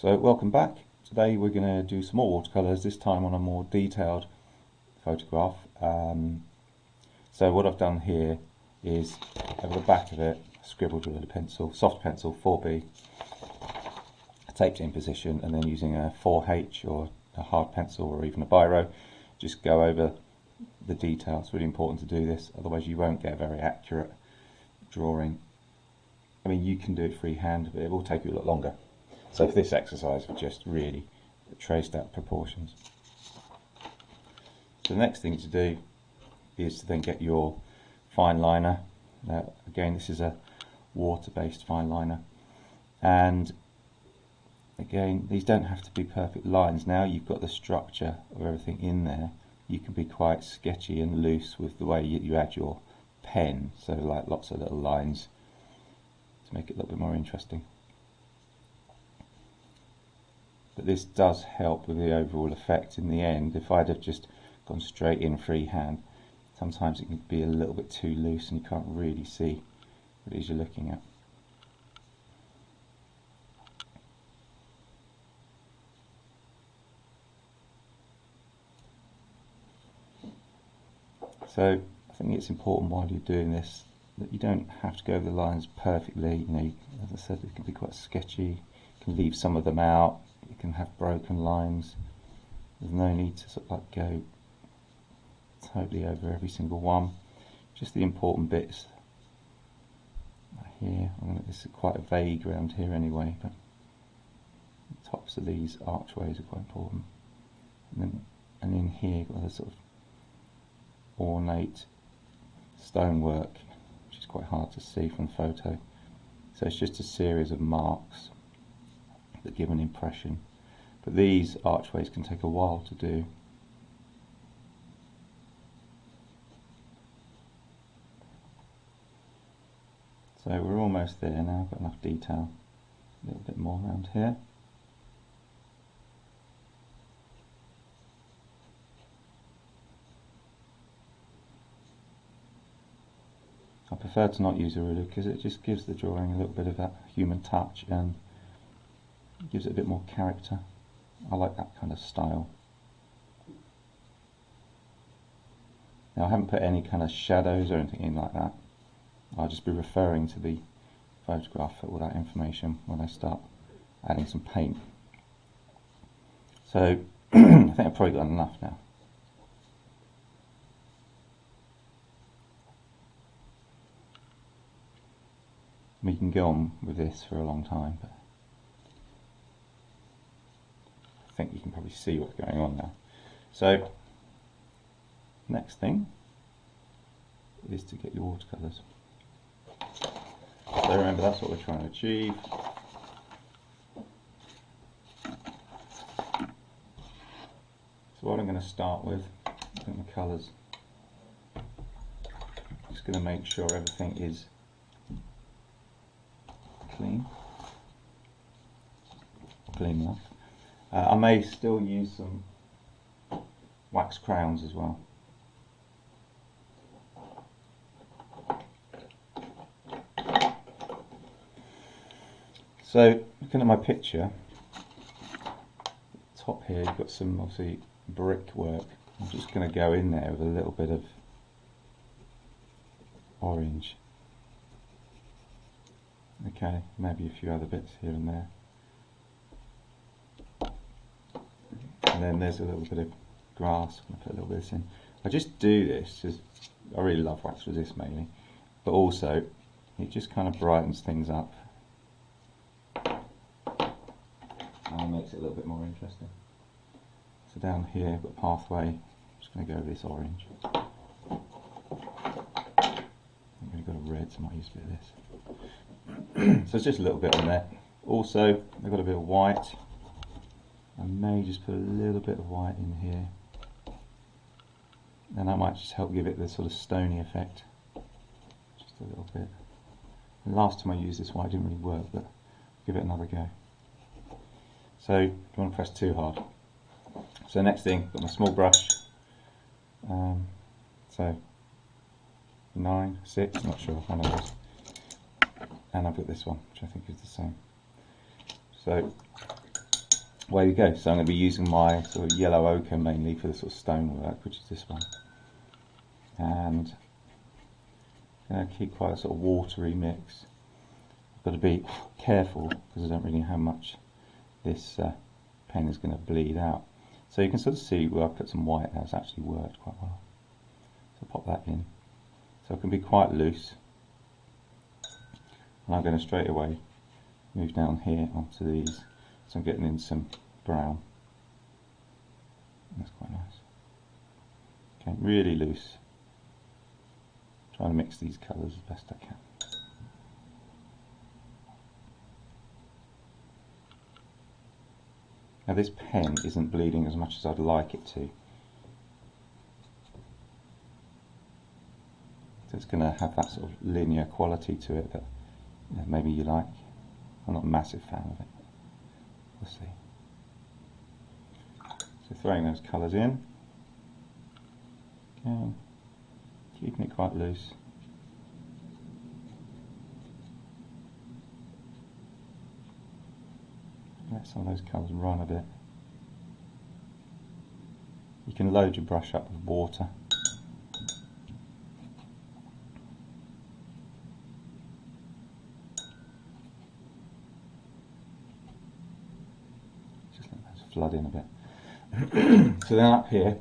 So welcome back. Today we're going to do some more watercolours, this time on a more detailed photograph. So what I've done here is over the back of it, scribbled with a pencil, soft pencil 4B, taped it in position, and then using a 4H or a hard pencil or even a biro, just go over the detail. It's really important to do this, otherwise you won't get a very accurate drawing. I mean, you can do it freehand, but it will take you a lot longer. So for this exercise, we just really traced out proportions. So the next thing to do is to then get your fine liner. Now, again, this is a water-based fine liner, and again, these don't have to be perfect lines. Now you've got the structure of everything in there, you can be quite sketchy and loose with the way you add your pen, so like lots of little lines to make it a little bit more interesting. But this does help with the overall effect in the end. If I'd have just gone straight in freehand, sometimes it can be a little bit too loose and you can't really see what it is you're looking at. So I think it's important while you're doing this that you don't have to go over the lines perfectly. You know, as I said, it can be quite sketchy. You can leave some of them out. You can have broken lines. There's no need to sort of like go totally over every single one. Just the important bits. Right here, this is quite vague around here anyway, but the tops of these archways are quite important. And in here, you've got a sort of ornate stonework, which is quite hard to see from the photo. So it's just a series of marks that give an impression. But these archways can take a while to do. So we're almost there now, got enough detail. A little bit more around here. I prefer to not use a ruler because it just gives the drawing a little bit of that human touch and gives it a bit more character. I like that kind of style. Now I haven't put any kind of shadows or anything in like that. I'll just be referring to the photograph for all that information when I start adding some paint. So I think I've probably got enough now. We can go on with this for a long time, but I think you can probably see what's going on now. So next thing is to get your watercolours. So remember, that's what we're trying to achieve. So what I'm going to start with, I think the colours, just going to make sure everything is clean enough. I may still use some wax crayons as well. So looking at my picture, top here you've got some obviously brickwork. I'm just going to go in there with a little bit of orange. Okay, maybe a few other bits here and there. And then there's a little bit of grass. I'm going to put a little bit of this in. I just do this because I really love wax resist mainly, but also it just kind of brightens things up and makes it a little bit more interesting. So down here I've got a pathway. I'm just going to go with this orange. I've really got a red, so I might use a bit of this. So it's just a little bit on there. Also, I've got a bit of white. I may just put a little bit of white in here, and that might just help give it the sort of stony effect. Just a little bit. And last time I used this white it didn't really work, but I'll give it another go. So you don't want to press too hard. So next thing, got my small brush. So 9, 6, not sure, one of those. And I've got this one, which I think is the same. So away we go. So I'm going to be using my sort of yellow ochre mainly for the sort of stonework, which is this one. And I'm going to keep quite a sort of watery mix. I've got to be careful because I don't really know how much this pen is going to bleed out. So you can sort of see where I put some white now, it's actually worked quite well. So pop that in. So it can be quite loose. And I'm going to straight away move down here onto these. So I'm getting in some brown. That's quite nice. Okay, really loose. Trying to mix these colours as best I can. Now this pen isn't bleeding as much as I'd like it to. So it's going to have that sort of linear quality to it that maybe you like. I'm not a massive fan of it. We'll see. So throwing those colours in. Okay. Keeping it quite loose. Let some of those colours run a bit. You can load your brush up with water. Just let those flood in a bit. So then up here,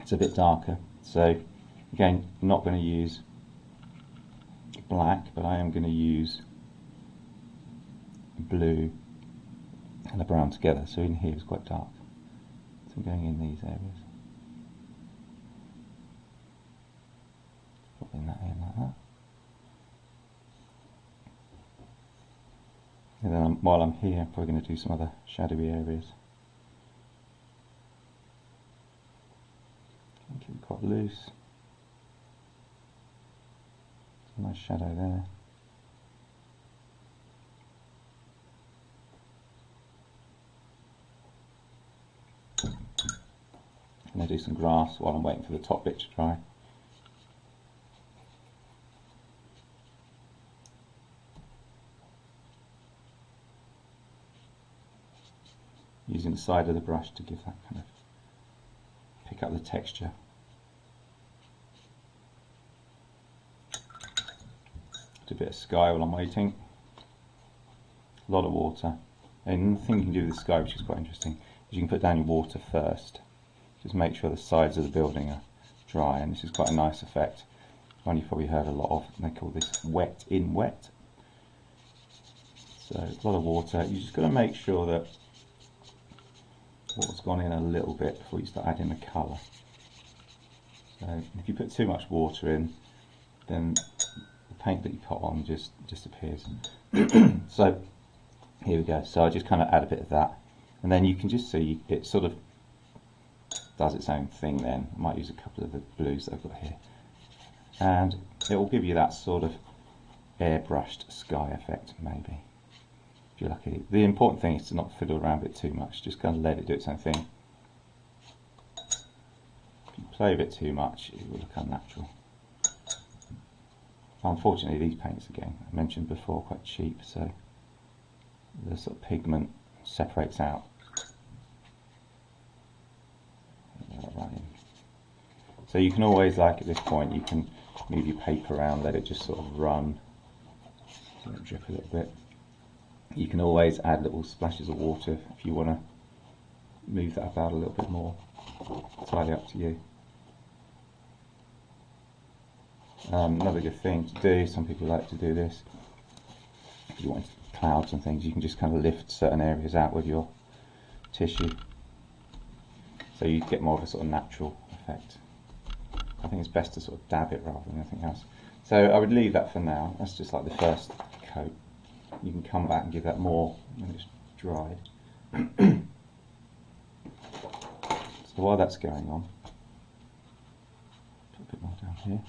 it's a bit darker. So again, I'm not going to use black, but I am going to use blue and a brown together. So in here it's quite dark. So I'm going in these areas. Popping that in like that. And then while I'm here, I'm probably going to do some other shadowy areas. Keep it quite loose. Some nice shadow there. I'm going to do some grass while I'm waiting for the top bit to dry. Using the side of the brush to give that kind of, pick up the texture. Do a bit of sky while I'm waiting. A lot of water. And the thing you can do with the sky, which is quite interesting, is you can put down your water first. Just make sure the sides of the building are dry, and this is quite a nice effect. One you've probably heard a lot of, and they call this wet in wet. So a lot of water. You just got to make sure that water's gone in a little bit before you start adding the colour. So if you put too much water in, then the paint that you put on just disappears. So here we go. So I just kind of add a bit of that, and then you can just see it sort of does its own thing then. I might use a couple of the blues that I've got here. And it will give you that sort of airbrushed sky effect maybe, if you're lucky. The important thing is to not fiddle around with it too much, just kind of let it do its own thing. If you play a bit too much, it will look unnatural. Unfortunately these paints, again, I mentioned before, quite cheap, so the sort of pigment separates out. So you can always, like at this point, you can move your paper around, let it just sort of run, let it drip a little bit. You can always add little splashes of water if you want to move that about a little bit more. It's entirely up to you. Another good thing to do, some people like to do this, if you want clouds and things, you can just kind of lift certain areas out with your tissue, so you get more of a sort of natural effect. I think it's best to sort of dab it rather than anything else. So I would leave that for now. That's just like the first coat. You can come back and give that more when it's dried. So while that's going on, put a bit more down here.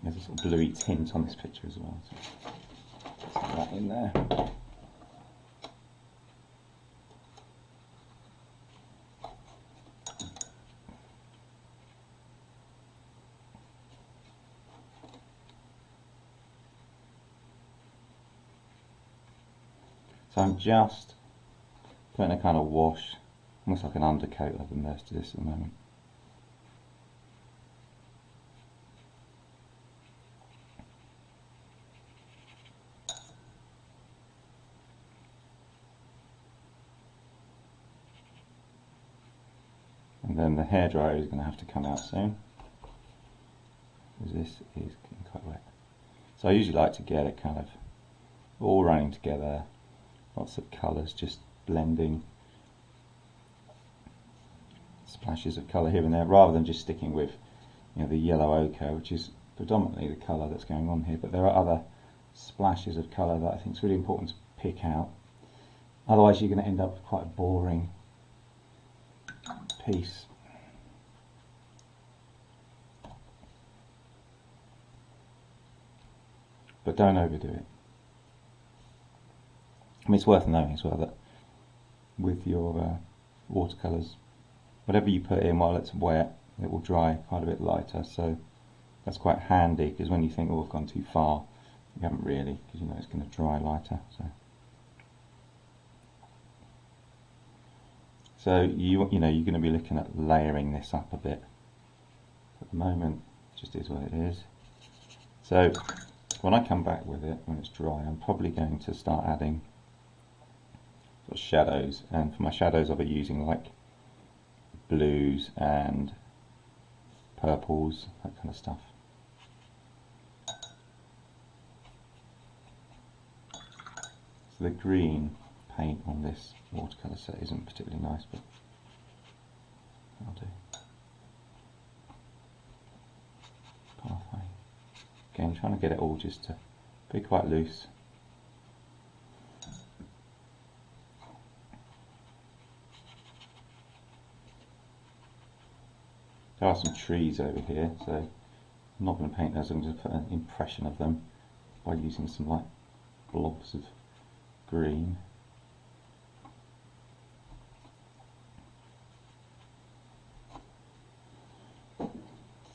There's a sort of bluey tint on this picture as well, so put that in there. So I'm just putting a kind of wash, almost like an undercoat of most of this at the moment. And then the hairdryer is going to have to come out soon, because this is getting quite wet. So I usually like to get it kind of all running together, lots of colours just blending, splashes of colour here and there, rather than just sticking with, you know, the yellow ochre, which is predominantly the colour that's going on here. But there are other splashes of colour that I think is really important to pick out. Otherwise you're going to end up with quite a boring piece. But don't overdo it. I mean, it's worth knowing as well that with your watercolours, whatever you put in while it's wet, it will dry quite a bit lighter. So that's quite handy, because when you think, oh, I've gone too far, you haven't really, because you know it's going to dry lighter. So you know you're going to be looking at layering this up a bit. At the moment, it just is what it is. So when I come back with it, when it's dry, I'm probably going to start adding sort of shadows. And for my shadows, I'll be using like blues and purples, that kind of stuff. So the green paint on this watercolour set isn't particularly nice, but that'll do. Pathway. Again, trying to get it all just to be quite loose. There are some trees over here, so I'm not going to paint those, I'm going to put an impression of them by using some like blobs of green.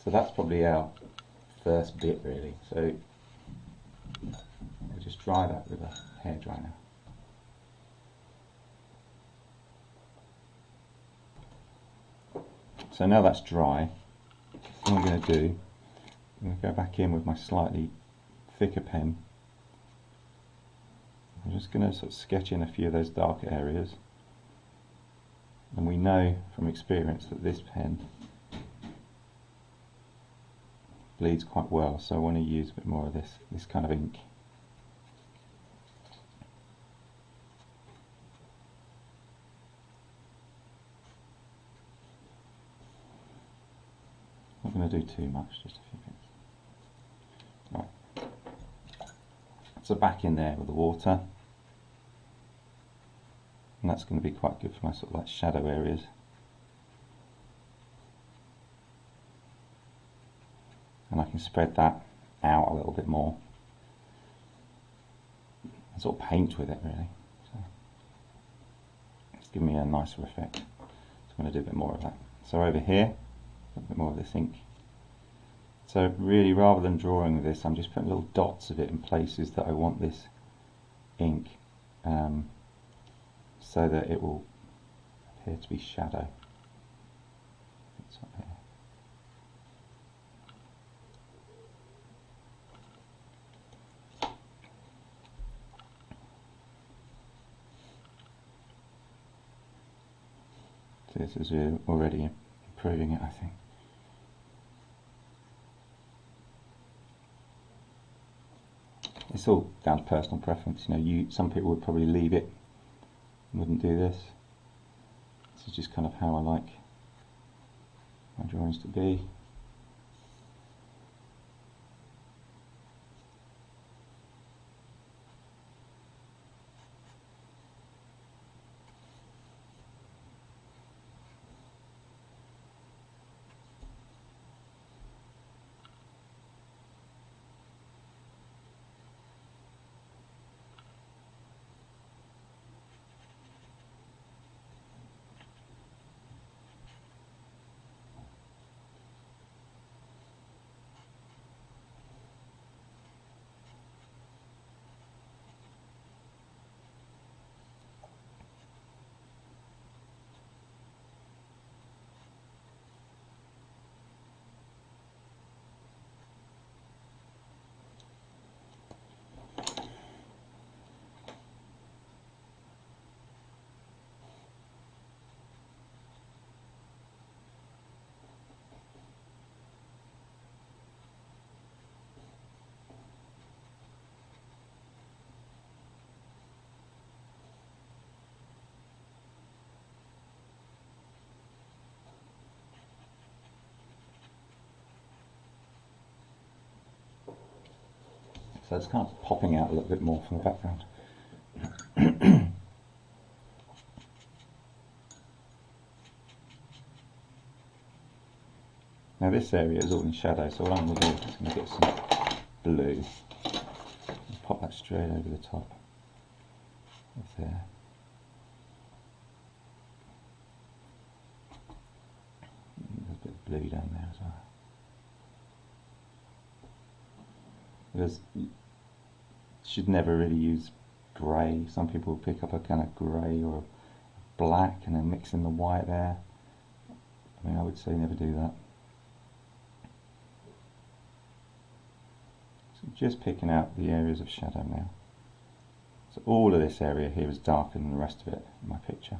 So that's probably our first bit really, so we'll just dry that with a hairdryer now. So now that's dry, what I'm going to do, I'm going to go back in with my slightly thicker pen. I'm just going to sort of sketch in a few of those darker areas, and we know from experience that this pen bleeds quite well, so I want to use a bit more of this kind of ink. Not going to do too much, just a few bits. Right. So back in there with the water, and that's going to be quite good for my sort of like shadow areas. And I can spread that out a little bit more and sort of paint with it really. So it's giving me a nicer effect. So I'm going to do a bit more of that. So over here, a bit more of this ink. So really, rather than drawing with this, I'm just putting little dots of it in places that I want this ink, so that it will appear to be shadow. It's up here. So this is already improving it, I think. It's all down to personal preference. You know, some people would probably leave it, wouldn't do this. This is just kind of how I like my drawings to be. So it's kind of popping out a little bit more from the background. Now this area is all in shadow, so what I'm going to do is I'm going to get some blue and pop that straight over the top of there. There's a bit of blue down there as well. Because you should never really use grey. Some people pick up a kind of grey or black and then mix in the white there. I mean, I would say never do that. So just picking out the areas of shadow now. So all of this area here is darker than the rest of it in my picture.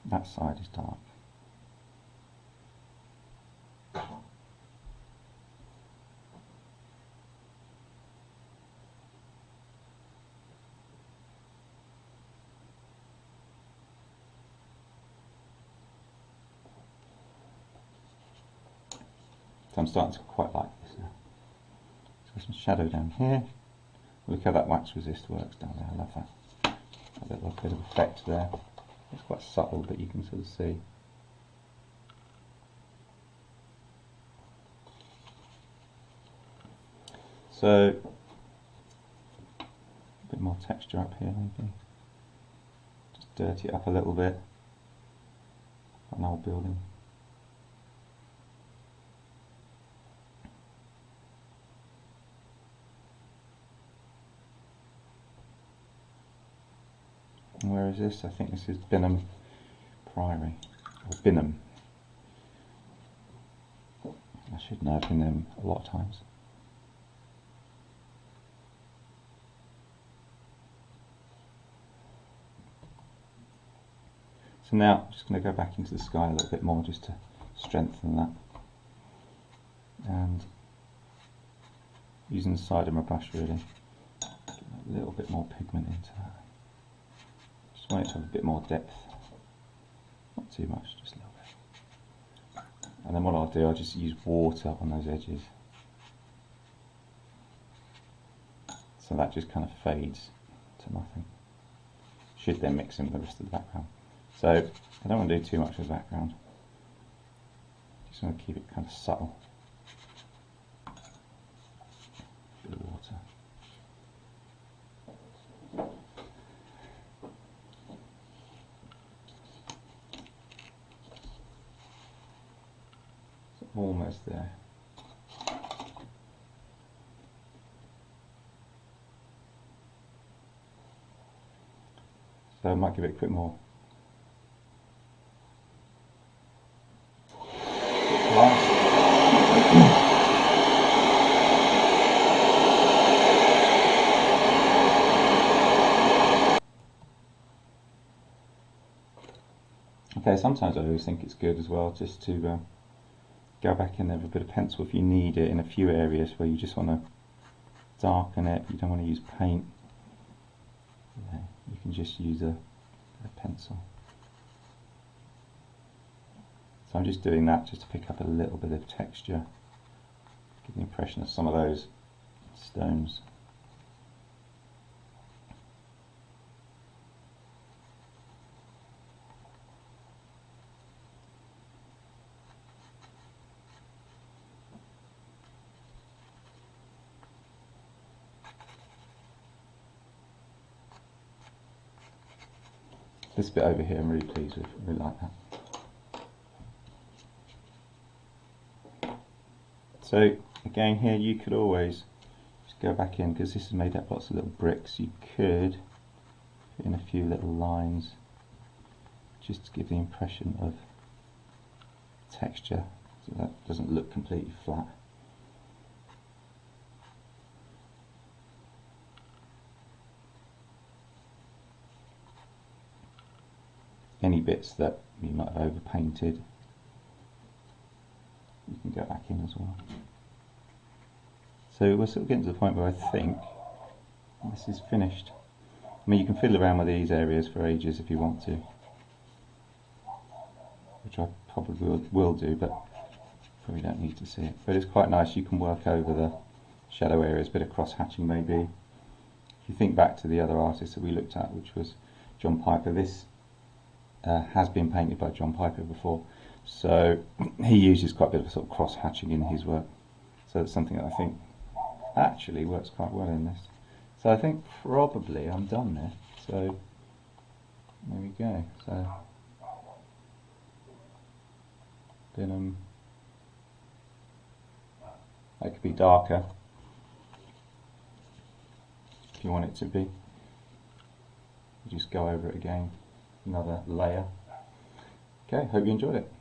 That side is dark. So I'm starting to quite like this now. So some shadow down here. Look how that wax resist works down there. I love that. A little bit of effect there. It's quite subtle, but you can sort of see. So a bit more texture up here maybe. Just dirty it up a little bit. An old building. And where is this? I think this is Binham Priory, or Binham. I should know, I've been there a lot of times. So now I'm just going to go back into the sky a little bit more just to strengthen that. And using the side of my brush really, get a little bit more pigment into that. Just want it to have a bit more depth. Not too much, just a little bit. And then what I'll do, I'll just use water on those edges. So that just kind of fades to nothing. Should then mix in with the rest of the background. So I don't want to do too much with the background. Just want to keep it kind of subtle. Bit of water. So almost there. So I might give it a quick more. Okay, sometimes I always think it's good as well just to go back in there with a bit of pencil if you need it in a few areas where you just want to darken it, you don't want to use paint. Yeah, you can just use a pencil. So I'm just doing that just to pick up a little bit of texture, give the impression of some of those stones. This bit over here I'm really pleased with, I really like that. So again here you could always just go back in, because this is made up lots of little bricks, you could put in a few little lines just to give the impression of texture so that doesn't look completely flat. Any bits that you might have overpainted, you can go back in as well. So we're sort of getting to the point where I think this is finished. I mean, you can fiddle around with these areas for ages if you want to. which I probably will do, but probably don't need to see it. But it's quite nice, you can work over the shadow areas, a bit of cross-hatching maybe. If you think back to the other artist that we looked at, which was John Piper, this has been painted by John Piper before, so he uses quite a bit of sort of cross-hatching in his work. So it's something that I think actually works quite well in this. So I think probably I'm done there. So there we go. So then that could be darker if you want it to be. You just go over it again, another layer. Okay, hope you enjoyed it.